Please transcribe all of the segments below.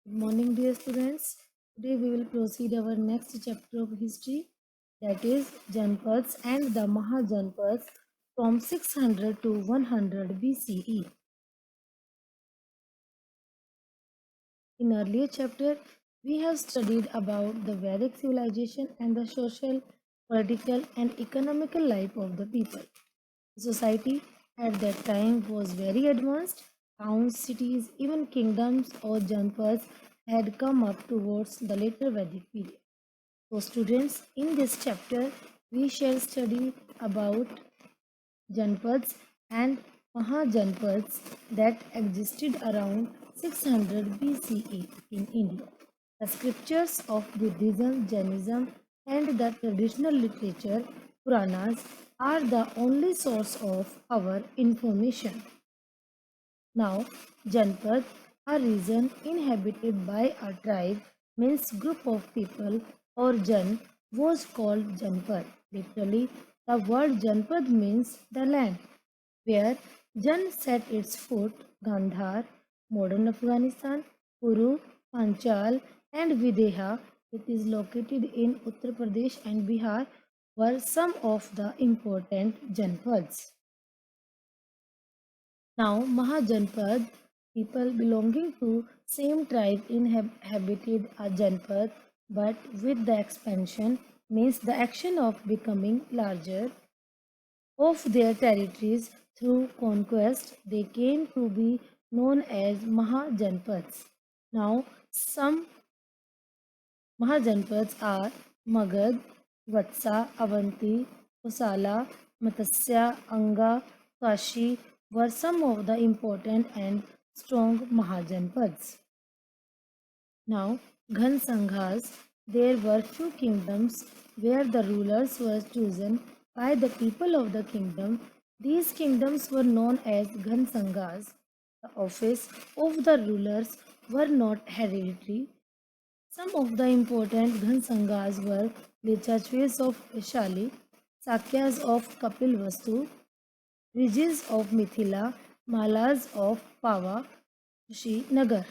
Good morning, dear students. Today we will proceed our next chapter of history, that is Janpads and the Mahajanpads from 600 to 100 BCE. In earlier chapter, we have studied about the Vedic civilization and the social, political, and economical life of the people. Society at that time was very advanced. Towns, cities, even kingdoms or janpads had come up towards the later Vedic period. So, students, in this chapter, we shall study about janpads and Mahajanpads that existed around 600 BCE in India. The scriptures of Buddhism, Jainism, and the traditional literature, Puranas, are the only source of our information. Now, Janpad, a region inhabited by a tribe, means group of people, or Jan, was called Janpad. Literally, the word Janpad means the land where Jan set its foot. Gandhar, modern Afghanistan, Kuru, Panchal, and Videha, it is located in Uttar Pradesh and Bihar, were some of the important Janpads. Now, Mahajanpad, people belonging to same tribe inhabited a Janpad, but with the expansion means the action of becoming larger of their territories through conquest, they came to be known as Mahajanpads. Now, some Mahajanpads are Magad, Vatsa, Avanti, Kosala, Matsya, Anga, Kashi were some of the important and strong Mahajanpads. Now, Ghan Sanghas, there were few kingdoms where the rulers were chosen by the people of the kingdom. These kingdoms were known as Ghan Sanghas. The office of the rulers were not hereditary. Some of the important Ghansangas were Lichachwes of Vaishali, Sakyas of Kapilvastu, Rijis of Mithila, Malas of Pava, Nagar.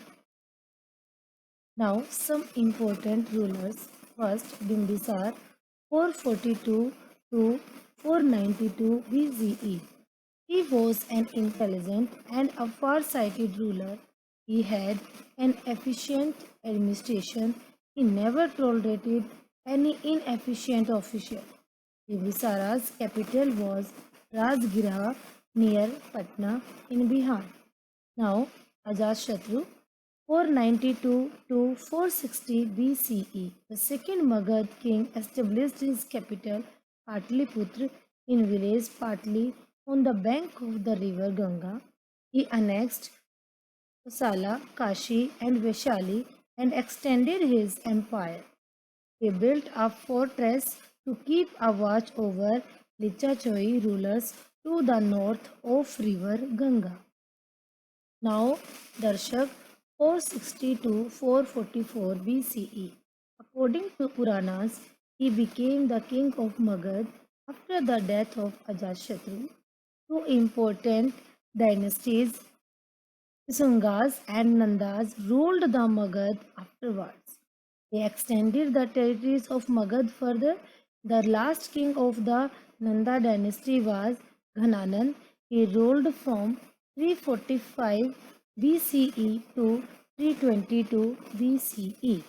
Now, some important rulers. First, Bimbisar, 442 to 492 BCE. He was an intelligent and a far-sighted ruler. He had an efficient administration. He never tolerated any inefficient official. Bimbisara's capital was Rajgriha near Patna in Bihar. Now, Ajatashatru, 492 to 460 BCE, the second Magad king established his capital Patliputra in village Patli on the bank of the river Ganga. He annexed Kosala, Kashi, and Vaishali and extended his empire. He built a fortress to keep a watch over Lichachoi rulers to the north of river Ganga. Now, Darshak 460 to 444 BCE. According to Puranas, he became the king of Magad after the death of Ajatashatru. Two important dynasties, Sungas and Nandas, ruled the Magad afterwards. They extended the territories of Magad further. The last king of the Nanda dynasty was Ghananan. He ruled from 345 BCE to 322 BCE.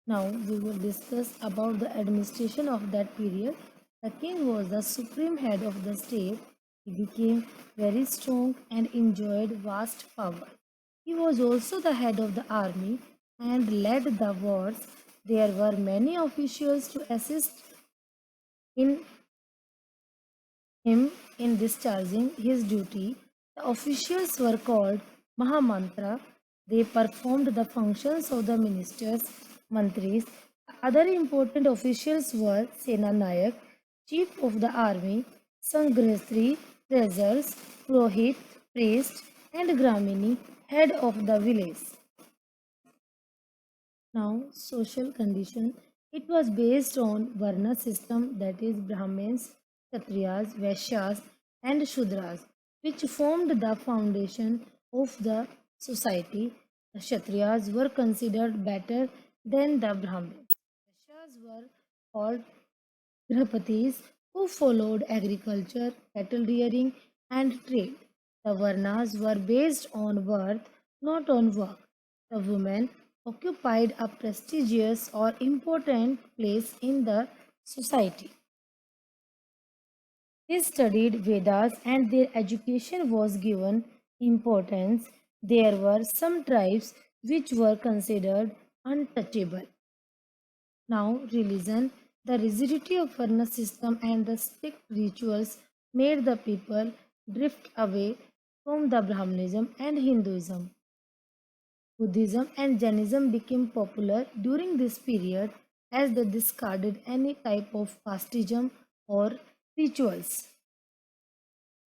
Now we will discuss about the administration of that period. The king was the supreme head of the state. He became very strong and enjoyed vast power. He was also the head of the army and led the wars. There were many officials to assist in him in discharging his duty. The officials were called Mahamantra. They performed the functions of the ministers, mantris. Other important officials were Sena Nayak, chief of the army, Sangrahastri, treasurers, Purohit, priest, and Gramini, head of the village. Now, social condition. It was based on Varna system, that is Brahmins, Kshatriyas, Vaishyas and Shudras, which formed the foundation of the society. The Kshatriyas were considered better than the Brahmins. The Vaishyas were called Grahapatis who followed agriculture, cattle rearing, and trade. The Varnas were based on birth, not on work. The women occupied a prestigious or important place in the society. They studied Vedas and their education was given importance. There were some tribes which were considered untouchable. Now, religion, the rigidity of Varna system and the strict rituals made the people drift away from the Brahmanism and Hinduism. Buddhism and Jainism became popular during this period as they discarded any type of casteism or rituals.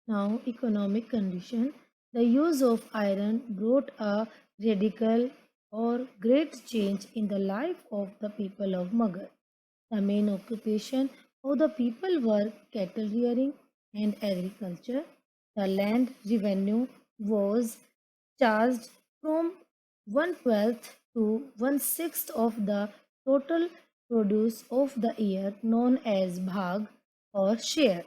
Now, economic condition. The use of iron brought a radical or great change in the life of the people of Magadh. The main occupation of the people were cattle rearing and agriculture. The land revenue was charged from 1/12 to 1/6 of the total produce of the year known as bhag or share.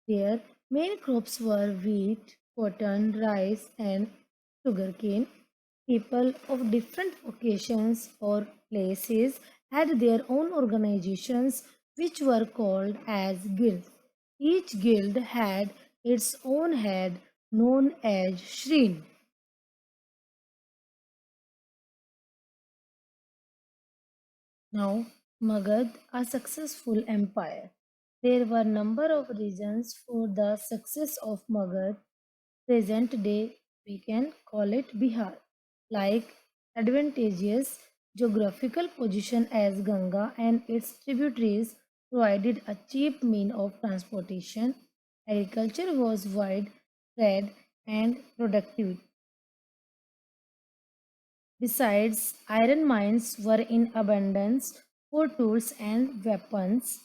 Their main crops were wheat, cotton, rice, and sugarcane. People of different vocations or places had their own organizations which were called as guilds. Each guild had its own head known as Shrine. Now, Magad, a successful empire. There were number of reasons for the success of Magad. Present day, we can call it Bihar, like advantageous geographical position as Ganga and its tributaries provided a cheap mean of transportation. Agriculture was widespread and productive. Besides, iron mines were in abundance for tools and weapons.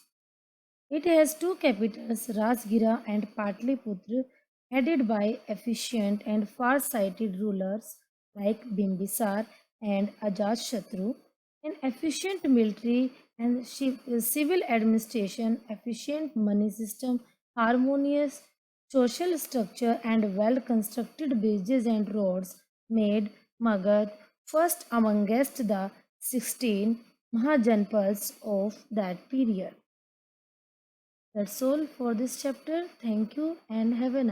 It has two capitals, Rajgira and Patliputra, headed by efficient and far-sighted rulers like Bimbisar and Ajatashatru. An efficient military and civil administration, efficient money system, harmonious social structure, and well-constructed bridges and roads made Magadh first amongst the 16 Mahajanpads of that period. That's all for this chapter. Thank you and have a nice